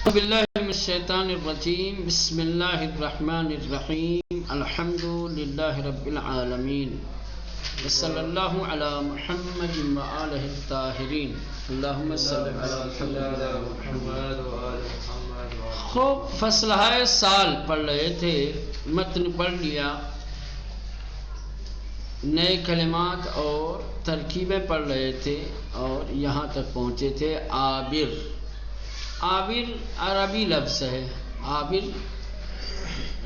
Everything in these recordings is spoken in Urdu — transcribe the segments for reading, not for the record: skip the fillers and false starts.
باللہ من الشیطان الرجیم بسم اللہ الرحمن الرحیم الحمد للہ رب العالمین وصلی اللہ علی محمد وآلہ الطاہرین اللہم صلی علی محمد خوب فصلہ سال پڑھ رہے تھے، متن پڑھ لیا، نئے کلمات اور ترکیبیں پڑھ رہے تھے اور یہاں تک پہنچے تھے عابر۔ عابر عربی لفظ ہے، عابر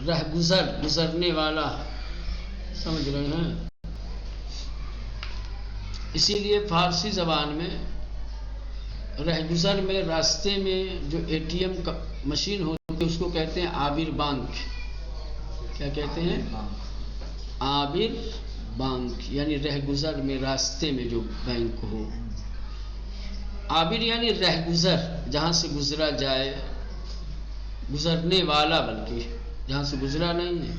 رہ گزر، گزرنے والا، سمجھ رہے ہیں؟ اسی لیے فارسی زبان میں رہ گزر میں راستے میں جو اے ٹی ایم کا مشین ہوتی ہے اس کو کہتے ہیں عابر بانک۔ کیا کہتے ہیں؟ عابر بانک، یعنی رہ گزر میں راستے میں جو بینک ہو۔ عابر یعنی رہ گزر، جہاں سے گزرا جائے، گزرنے والا، بلکہ جہاں سے گزرا نہیں ہے۔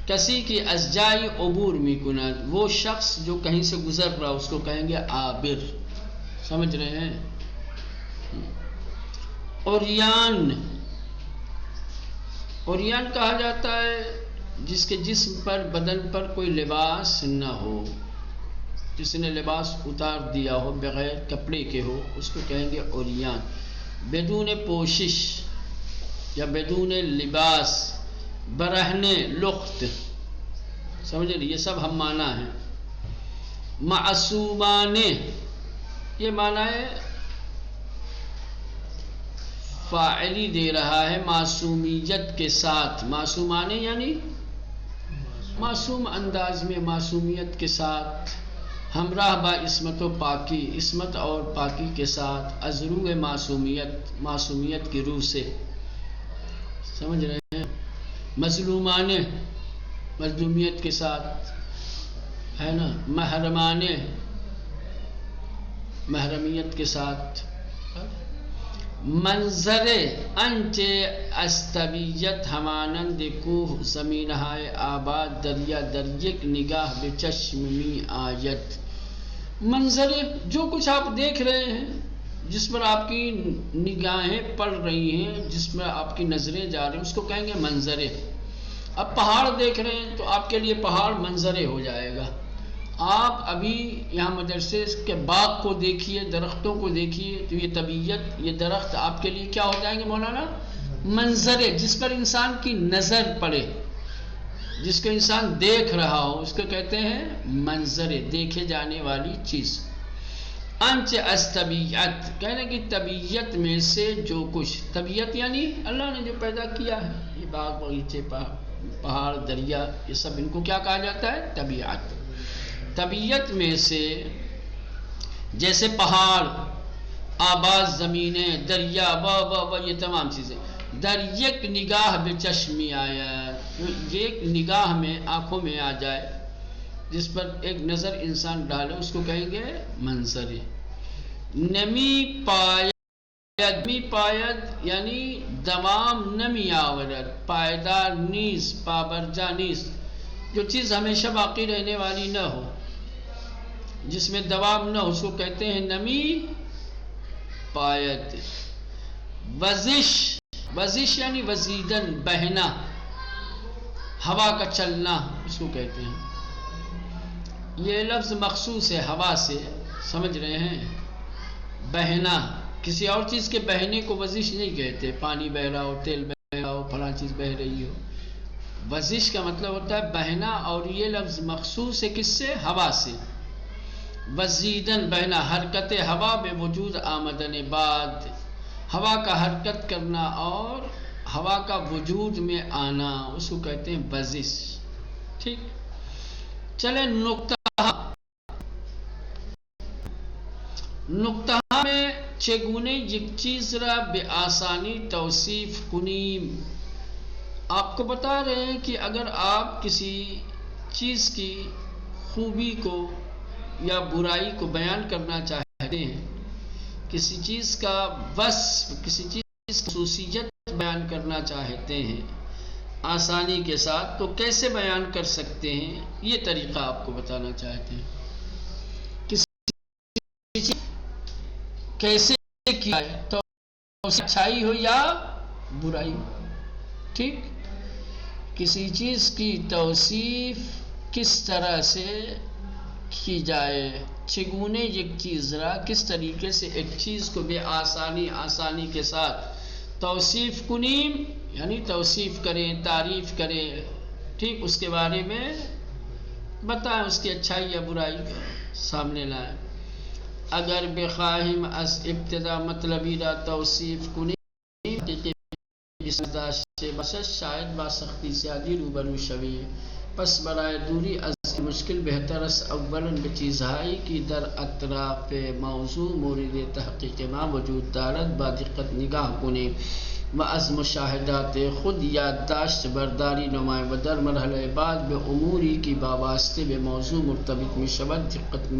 کسی کی اشجائی عبور می کند، وہ شخص جو کہیں سے گزر رہا اس کو کہیں گے عابر، سمجھ رہے ہیں؟ عریان، عریان کہا جاتا ہے جس کے جسم پر، بدن پر کوئی لباس نہ ہو، جس نے لباس اتار دیا ہو، بغیر کپڑے کے ہو، اس کو کہیں گے عریان۔ بدون پوشش یا بدون لباس، برہنے، لخت، سمجھ رہے؟ یہ سب ہم معنی ہیں۔ معصومانے، یہ معنی ہے فاعلی دے رہا ہے معصومیت کے ساتھ۔ معصومانے یعنی معصوم انداز میں، معصومیت کے ساتھ، ہمراہ با عصمت و پاکی، عصمت اور پاکی کے ساتھ، از روح معصومیت، معصومیت کی روح سے، سمجھ رہے ہیں؟ مظلومانے، مظلومیت کے ساتھ، ہے نا؟ محرمانے، محرمیت کے ساتھ۔ منظر انچ استویت ہمانند کوہ زمینہائے آباد، دریا دریک نگاہ بے چشم می آیت۔ منظر، جو کچھ آپ دیکھ رہے ہیں، جس پر آپ کی نگاہیں پڑ رہی ہیں، جس میں آپ کی نظریں جا رہی ہیں، اس کو کہیں گے منظرے۔ اب پہاڑ دیکھ رہے ہیں تو آپ کے لیے پہاڑ منظرے ہو جائے گا۔ آپ ابھی یہاں مدرسے کے باغ کو دیکھیے، درختوں کو دیکھیے، تو یہ طبیعت، یہ درخت آپ کے لیے کیا ہو جائیں گے مولانا؟ منظرے، جس پر انسان کی نظر پڑے، جس کو انسان دیکھ رہا ہو، اس کو کہتے ہیں منظرے، دیکھے جانے والی چیز۔ انچ از طبیعت، کہنے کی طبیعت میں سے جو کچھ، طبیعت یعنی اللہ نے جو پیدا کیا ہے، یہ باغ باغیچے، پہاڑ، دریا، یہ سب ان کو کیا کہا جاتا ہے؟ طبیعت۔ طبیعت میں سے جیسے پہاڑ، آباد زمینیں، دریا، یہ تمام چیزیں۔ در یک نگاہ بے چشمی آیا، ایک نگاہ میں، آنکھوں میں آ جائے، جس پر ایک نظر انسان ڈالے، اس کو کہیں گے منظر۔ نمی پاید، نمی پاید یعنی دوام نمی آورد، پائیدار نیز، پابرجا نیز، جو چیز ہمیشہ باقی رہنے والی نہ ہو، جس میں دوام نہ ہو، اس کو کہتے ہیں نمی پاید۔ وزش، وزش یعنی وزیدن، بہنا، ہوا کا چلنا، اس کو کہتے ہیں۔ یہ لفظ مخصوص ہے ہوا سے، سمجھ رہے ہیں؟ بہنا، کسی اور چیز کے بہنے کو وزش نہیں کہتے۔ پانی بہ رہا ہو، تیل بہ رہا ہو، فلاں چیز بہ رہی ہو، وزش کا مطلب ہوتا ہے بہنا، اور یہ لفظ مخصوص ہے کس سے؟ ہوا سے۔ وزیدن، بہنا، حرکت ہوا بے وجود آمدن بعد، ہوا کا حرکت کرنا اور ہوا کا وجود میں آنا، اس کو کہتے ہیں وزش۔ ٹھیک، چلے نقطہ۔ نقطہ میں چگونے یک چیز را بے آسانی توصیف کنیم، آپ کو بتا رہے ہیں کہ اگر آپ کسی چیز کی خوبی کو یا برائی کو بیان کرنا چاہتے ہیں، کسی چیز کا وصف، کسی چیز کی خصوصیت بیان کرنا چاہتے ہیں آسانی کے ساتھ، تو کیسے بیان کر سکتے ہیں؟ یہ طریقہ آپ کو بتانا چاہتے ہیں۔ کسی چیز کیسے کیا ہے تو اچھائی ہو یا برائی ہو. ٹھیک، کسی چیز کی توصیف کس طرح سے کی جائے، چگونے ایک چیز را کس طریقے سے ایک چیز کو بے آسانی کے ساتھ توصیف کنیم، یعنی توصیف کریں، تعریف کریں. ٹھیک، اس کے بارے میں بتائیں، اس کی اچھائی یا برائی کو سامنے لائیں. اگر بخواہیم از ابتدا مطلبی را توصیف کنیم شاید با سختی زیادی روبرو شوی. پس برائے دوری از مشکل بہتر است اولاً به چیزهایی که در اطراف موضوع مورد تحقیق ما وجود دارد با دقت نگاه کنیم و از مشاهدات خود یادداشت برداری نماییم و در مرحله بعد به اموری که وابسته به موضوع مرتبط می شود دقت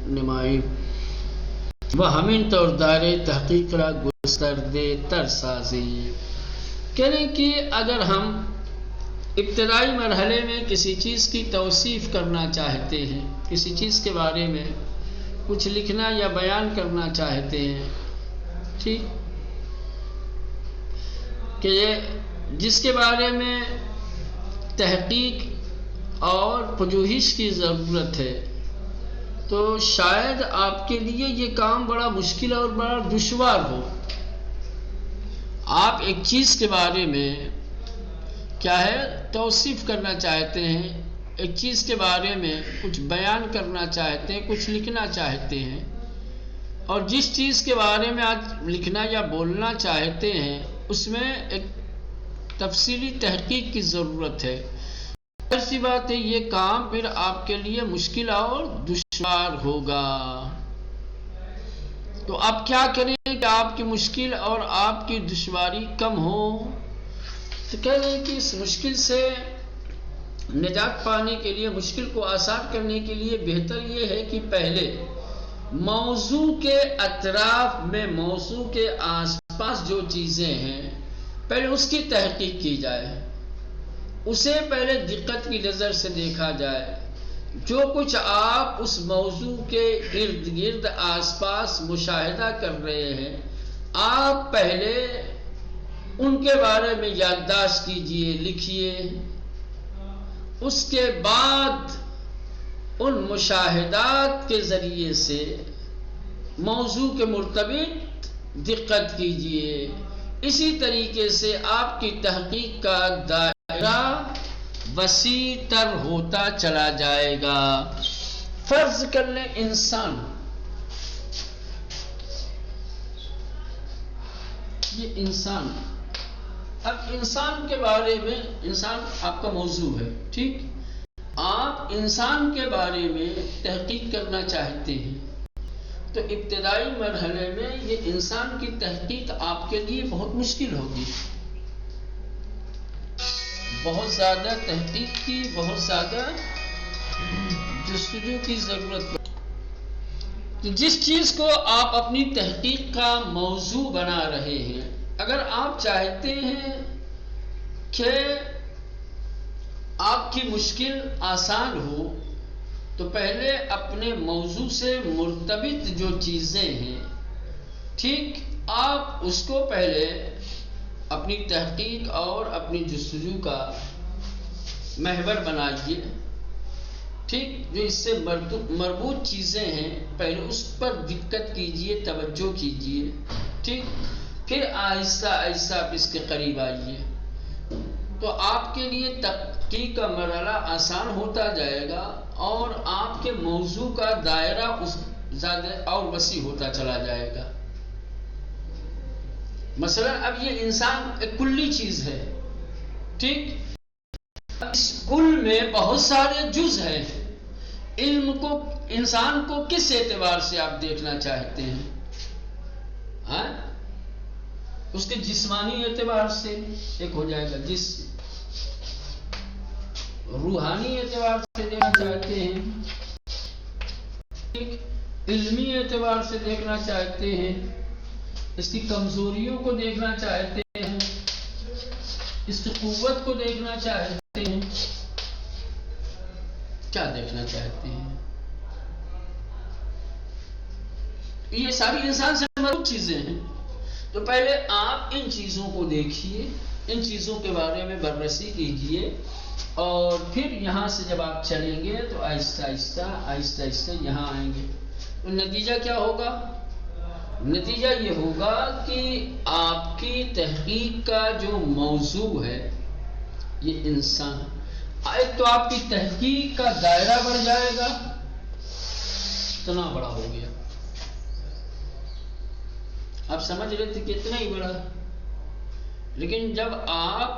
نماییم و همین طور دائره تحقیق را گسترده تر سازیم. کہنے کہ اگر ہم ابتدائی مرحلے میں کسی چیز کی توصیف کرنا چاہتے ہیں، کسی چیز کے بارے میں کچھ لکھنا یا بیان کرنا چاہتے ہیں، ٹھیک، کہ یہ جس کے بارے میں تحقیق اور پجوہش کی ضرورت ہے، تو شاید آپ کے لیے یہ کام بڑا مشکل اور بڑا دشوار ہو. آپ ایک چیز کے بارے میں کیا ہے توصیف کرنا چاہتے ہیں، ایک چیز کے بارے میں کچھ بیان کرنا چاہتے ہیں، کچھ لکھنا چاہتے ہیں، اور جس چیز کے بارے میں آج لکھنا یا بولنا چاہتے ہیں اس میں ایک تفصیلی تحقیق کی ضرورت ہے. ایسی بات ہے یہ کام پھر آپ کے لیے مشکل اور دشوار ہوگا. تو آپ کیا کریں کہ آپ کی مشکل اور آپ کی دشواری کم ہو؟ تو کہہ رہے ہیں کہ اس مشکل سے نجات پانے کے لیے، مشکل کو آسان کرنے کے لیے بہتر یہ ہے کہ پہلے موضوع کے اطراف میں، موضوع کے آس پاس جو چیزیں ہیں پہلے اس کی تحقیق کی جائے، اسے پہلے دقت کی نظر سے دیکھا جائے. جو کچھ آپ اس موضوع کے ارد گرد آس پاس مشاہدہ کر رہے ہیں، آپ پہلے ان کے بارے میں یادداشت کیجئے، لکھیے. اس کے بعد ان مشاہدات کے ذریعے سے موضوع کے مرتبط دقت کیجئے. اسی طریقے سے آپ کی تحقیق کا دائرہ وسیع تر ہوتا چلا جائے گا. فرض کر لیں انسان، یہ انسان، اب انسان کے بارے میں، انسان آپ کا موضوع ہے، ٹھیک، آپ انسان کے بارے میں تحقیق کرنا چاہتے ہیں تو ابتدائی مرحلے میں یہ انسان کی تحقیق آپ کے لیے بہت مشکل ہوگی. بہت زیادہ تحقیق کی، بہت زیادہ جستجو کی ضرورت پڑے. جس چیز کو آپ اپنی تحقیق کا موضوع بنا رہے ہیں، اگر آپ چاہتے ہیں کہ آپ کی مشکل آسان ہو تو پہلے اپنے موضوع سے مرتبط جو چیزیں ہیں، ٹھیک، آپ اس کو پہلے اپنی تحقیق اور اپنی جستجو کا محور بنائیے. ٹھیک، جو اس سے مربوط چیزیں ہیں پہلے اس پر دقت کیجئے، توجہ کیجئے. ٹھیک، پھر آہستہ آہستہ آپ اس کے قریب آئیے تو آپ کے لیے تحقیق کا مرحلہ آسان ہوتا جائے گا اور آپ کے موضوع کا دائرہ زیادہ اور وسیع ہوتا چلا جائے گا. مثلا اب یہ انسان ایک کلی چیز ہے، ٹھیک، اس کل میں بہت سارے جز ہیں. علم کو، انسان کو کس اعتبار سے آپ دیکھنا چاہتے ہیں؟ ہاں، اس کے جسمانی اعتبار سے ایک ہو جائے گا جسم، روحانی اعتبار سے دیکھنا چاہتے ہیں، علمی اعتبار سے دیکھنا چاہتے ہیں، اس کی کمزوریوں کو دیکھنا چاہتے ہیں، اس کی قوت کو دیکھنا چاہتے ہیں. کیا دیکھنا چاہتے ہیں؟ یہ ساری انسان سے مربوط چیزیں ہیں. تو پہلے آپ ان چیزوں کو دیکھیے، ان چیزوں کے بارے میں بررسی کیجئے، اور پھر یہاں سے جب آپ چلیں گے تو آہستہ آہستہ یہاں آئیں گے۔ تو نتیجہ کیا ہوگا؟ نتیجہ یہ ہوگا کہ آپ کی تحقیق کا جو موضوع ہے یہ انسان، ایک تو آپ کی تحقیق کا دائرہ بڑھ جائے گا، اتنا بڑا ہو گیا، آپ سمجھ رہے تھے کہ اتنا ہی بڑا، لیکن جب آپ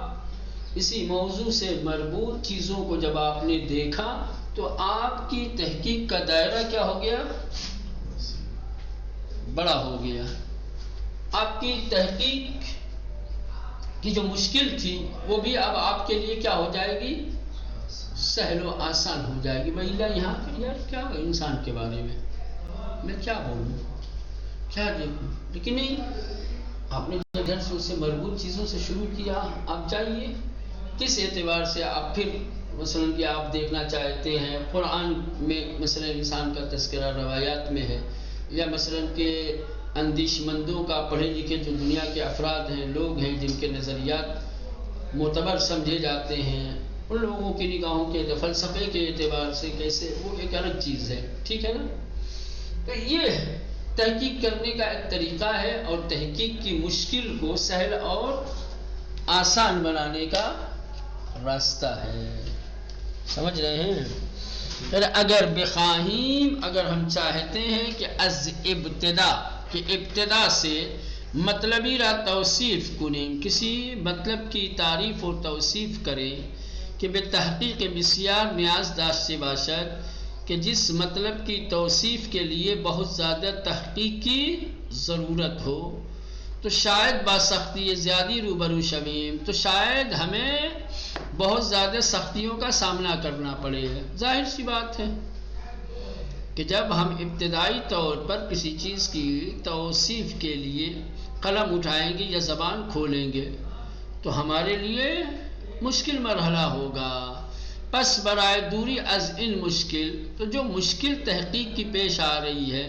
اسی موضوع سے مربوط چیزوں کو جب آپ نے دیکھا تو آپ کی تحقیق کا دائرہ کیا ہو گیا؟ بڑا ہو گیا۔ آپ کی تحقیق کی جو مشکل تھی وہ بھی اب آپ کے لیے کیا ہو جائے گی؟ سہل و آسان ہو جائے گی۔ بھائی یہاں پر یار کیا انسان کے بارے میں کیا بولوں، کیا دیکھوں، لیکن نہیں، آپ نے گھر سے اس سے مربوط چیزوں سے شروع کیا۔ آپ جائیے کس اعتبار سے آپ پھر مثلا کہ آپ دیکھنا چاہتے ہیں قرآن میں مثلا انسان کا تذکرہ روایات میں ہے، یا مثلا کہ اندیش مندوں کا، پڑھے لکھے جو دنیا کے افراد ہیں، لوگ ہیں جن کے نظریات معتبر سمجھے جاتے ہیں، ان لوگوں کی نگاہوں کے فلسفے کے اعتبار سے کیسے، وہ ایک الگ چیز ہے، ٹھیک ہے نا؟ تو یہ تحقیق کرنے کا ایک طریقہ ہے، اور تحقیق کی مشکل کو سہل اور آسان بنانے کا راستہ ہے، سمجھ رہے ہیں؟ اگر بخواہیم، اگر ہم چاہتے ہیں کہ از ابتدا، کہ ابتدا سے مطلبی را توصیف کنیں، کسی مطلب کی تعریف و توصیف کریں کہ بے تحقیق بسیار نیاز داشتے باشد، کہ جس مطلب کی توصیف کے لیے بہت زیادہ تحقیق کی ضرورت ہو، تو شاید با سختی زیادی روبرو شویم، تو شاید ہمیں بہت زیادہ سختیوں کا سامنا کرنا پڑے گا۔ ظاہر سی بات ہے کہ جب ہم ابتدائی طور پر کسی چیز کی توصیف کے لیے قلم اٹھائیں گے یا زبان کھولیں گے تو ہمارے لیے مشکل مرحلہ ہوگا۔ پس برائے دوری از ان مشکل، تو جو مشکل تحقیق کی پیش آ رہی ہے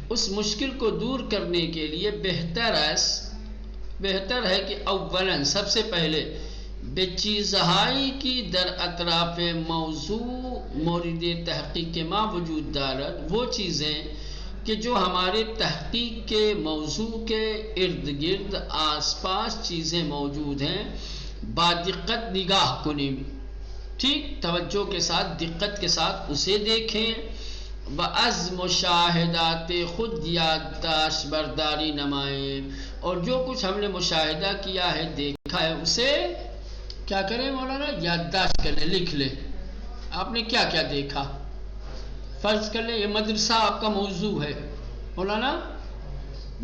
اس مشکل کو دور کرنے کے لیے بہتر ہے کہ اولاً سب سے پہلے بے چیزہائی کی در اطراف موضوع مورد تحقیق کے ما وجود دارد، وہ چیزیں کہ جو ہمارے تحقیق کے موضوع کے ارد گرد آس پاس چیزیں موجود ہیں، با دقت نگاہ کنیں، ٹھیک، توجہ کے ساتھ، دقت کے ساتھ اسے دیکھیں، وَأَزْ مُشَاہدات خود یادداشت برداری نمائیں، اور جو کچھ ہم نے مشاہدہ کیا ہے، دیکھا ہے، اسے کیا کریں مولانا؟ یادداشت کریں، لکھ لیں۔ آپ نے کیا کیا دیکھا؟ فرض کر لیں یہ مدرسہ آپ کا موضوع ہے مولانا،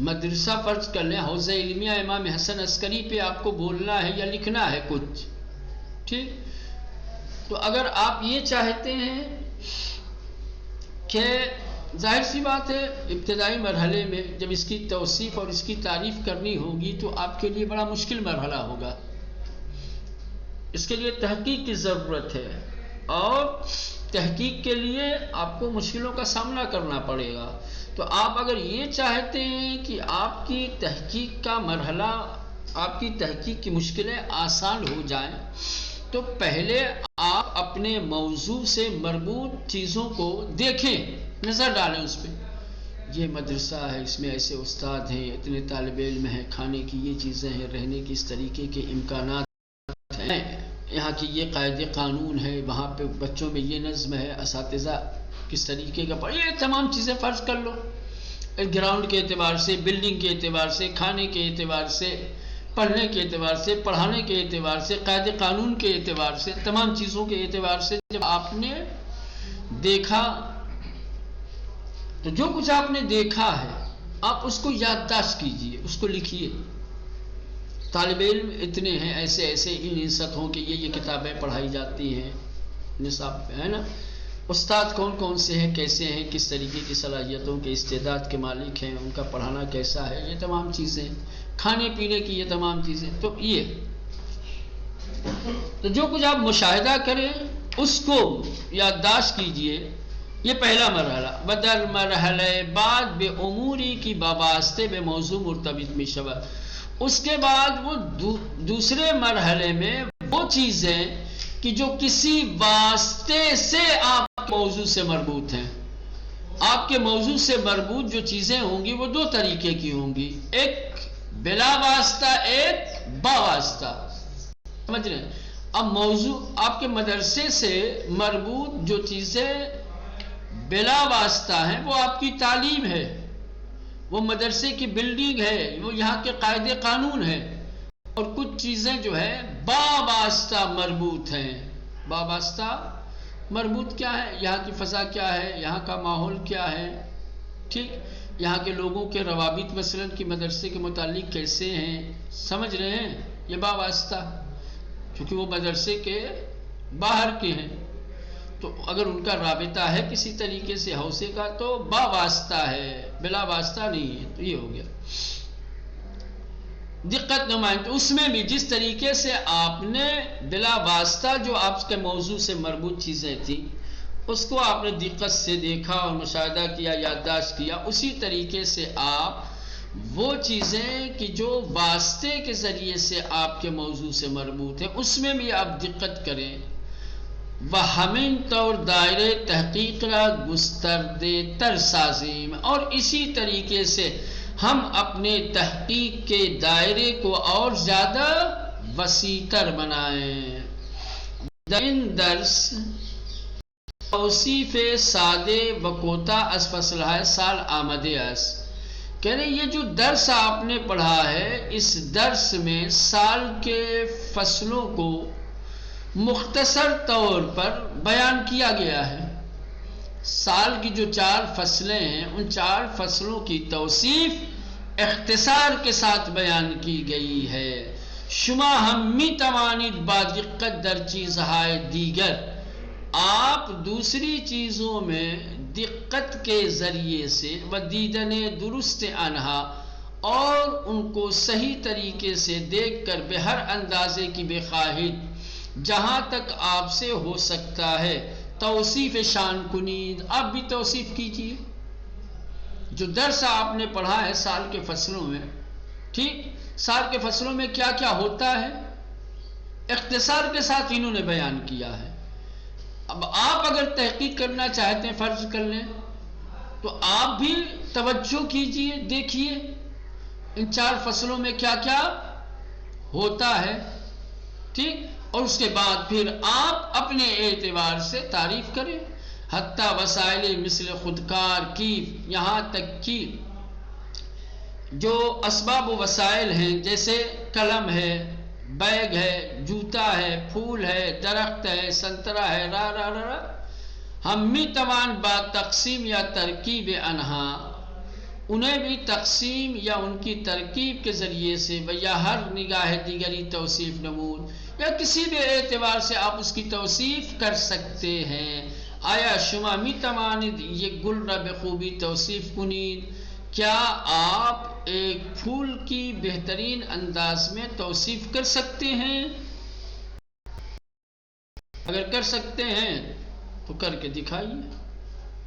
مدرسہ فرض کر لیں، حوزہ علمیہ امام حسن عسکری پہ آپ کو بولنا ہے یا لکھنا ہے کچھ، ٹھیک؟ تو اگر آپ یہ چاہتے ہیں کہ ظاہر سی بات ہے ابتدائی مرحلے میں جب اس کی توصیف اور اس کی تعریف کرنی ہوگی تو آپ کے لیے بڑا مشکل مرحلہ ہوگا، اس کے لیے تحقیق کی ضرورت ہے، اور تحقیق کے لیے آپ کو مشکلوں کا سامنا کرنا پڑے گا۔ تو آپ اگر یہ چاہتے ہیں کہ آپ کی تحقیق کا مرحلہ، آپ کی تحقیق کی مشکلیں آسان ہو جائیں، تو پہلے آپ اپنے موضوع سے مربوط چیزوں کو دیکھیں، نظر ڈالیں اس پہ۔ یہ مدرسہ ہے، اس میں ایسے استاد ہیں، اتنے طالب علم ہیں، کھانے کی یہ چیزیں ہیں، رہنے کی اس طریقے کے امکانات ہیں، یہاں کی یہ قاعدے قانون ہے، وہاں پہ بچوں میں یہ نظم ہے، اساتذہ کس طریقے کا یہ تمام چیزیں فرض کر لو، گراؤنڈ کے اعتبار سے، بلڈنگ کے اعتبار سے، کھانے کے اعتبار سے، پڑھنے کے اعتبار سے، پڑھانے کے اعتبار سے، قاعدے قانون کے اعتبار سے، تمام چیزوں کے اعتبار سے جب آپ نے دیکھا تو جو کچھ آپ نے دیکھا ہے آپ اس کو یادداشت کیجئے، اس کو لکھیے۔ طالب علم اتنے ہیں، ایسے ایسے ان سطحوں کے یہ کتابیں پڑھائی جاتی ہیں، نصاب ہے نا، استاد کون کون سے ہیں، کیسے ہیں، کس طریقے کی صلاحیتوں کے استعداد کے مالک ہیں، ان کا پڑھانا کیسا ہے، یہ تمام چیزیں، کھانے پینے کی یہ تمام چیزیں، تو جو کچھ آپ مشاہدہ کریں اس کو یادداشت کیجئے، یہ پہلا مرحلہ. بدل مرحلہ بعد بے اموری کی باباستے بے موضوع مرتبط میں شبہ. اس کے بعد وہ دوسرے مرحلے میں وہ چیزیں کہ جو کسی واسطے سے آپ موضوع سے مربوط ہیں. آپ کے موضوع سے مربوط جو چیزیں ہوں گی وہ دو طریقے کی ہوں گی، ایک بلا واسطہ، ایک با واسطہ. سمجھ رہے ہیں؟ اب موضوع آپ کے مدرسے سے مربوط جو چیزیں بلا واسطہ ہیں وہ آپ کی تعلیم ہے، وہ مدرسے کی بلڈنگ ہے، وہ یہاں کے قاعدے قانون ہے. اور کچھ چیزیں جو ہے با واسطہ مربوط ہیں. با واسطہ مربوط کیا ہے؟ یہاں کی فضا کیا ہے، یہاں کا ماحول کیا ہے، ٹھیک، یہاں کے لوگوں کے روابط مثلا کہ مدرسے کے متعلق کیسے ہیں. سمجھ رہے ہیں؟ یہ با واسطہ، کیونکہ وہ مدرسے کے باہر کے ہیں، تو اگر ان کا رابطہ ہے کسی طریقے سے حوصے کا تو با واسطہ ہے، بلا واسطہ نہیں ہے. تو یہ ہو گیا دقت نمائند. اس میں بھی جس طریقے سے آپ نے بلا واسطہ جو آپ کے موضوع سے مربوط چیزیں تھیں اس کو آپ نے دقت سے دیکھا اور مشاہدہ کیا، یادداشت کیا، اسی طریقے سے آپ وہ چیزیں کہ جو واسطے کے ذریعے سے آپ کے موضوع سے مربوط ہیں اس میں بھی آپ دقت کریں. وہ ہمیں طور دائرے تحقیق را گستردے تر سازیم، اور اسی طریقے سے ہم اپنے تحقیق کے دائرے کو اور زیادہ وسیع تر بنائیں. ان درس توصیف سادے وکوتا از فصلہ سال آمدے اس. کہہ رہے یہ جو درس آپ نے پڑھا ہے اس درس میں سال کے فصلوں کو مختصر طور پر بیان کیا گیا ہے. سال کی جو 4 فصلیں ہیں ان 4 فصلوں کی توصیف اختصار کے ساتھ بیان کی گئی ہے. شما ہم می توانید با دقت در چیزہائے دیگر، آپ دوسری چیزوں میں دقت کے ذریعے سے و دیدن درست انہا، اور ان کو صحیح طریقے سے دیکھ کر بے ہر اندازے کی بے خواہد جہاں تک آپ سے ہو سکتا ہے توصیف شان کنید. آپ بھی توصیف کیجیے جو درس آپ نے پڑھا ہے سال کے فصلوں میں. ٹھیک، سال کے فصلوں میں کیا کیا ہوتا ہے اختصار کے ساتھ انہوں نے بیان کیا ہے. اب آپ اگر تحقیق کرنا چاہتے ہیں فرض کر لیں تو آپ بھی توجہ کیجیے، دیکھیے ان 4 فصلوں میں کیا کیا ہوتا ہے. ٹھیک، اور اس کے بعد پھر آپ اپنے اعتبار سے تعریف کریں. حتیٰ وسائل مثل خودکار کی، یہاں تک کہ جو اسباب و وسائل ہیں جیسے قلم ہے، بیگ ہے، جوتا ہے، پھول ہے، درخت ہے، سنترا ہے، ہم می توان با تقسیم یا ترکیب انہا، انہیں بھی تقسیم یا ان کی ترکیب کے ذریعے سے یا ہر نگاہ دیگری توصیف نمود، یا کسی بھی اعتبار سے آپ اس کی توصیف کر سکتے ہیں. آیا شما می توانید یہ گل را بخوبی توصیف کنید، کیا آپ ایک پھول کی بہترین انداز میں توصیف کر سکتے ہیں؟ اگر کر سکتے ہیں تو کر کے دکھائیے.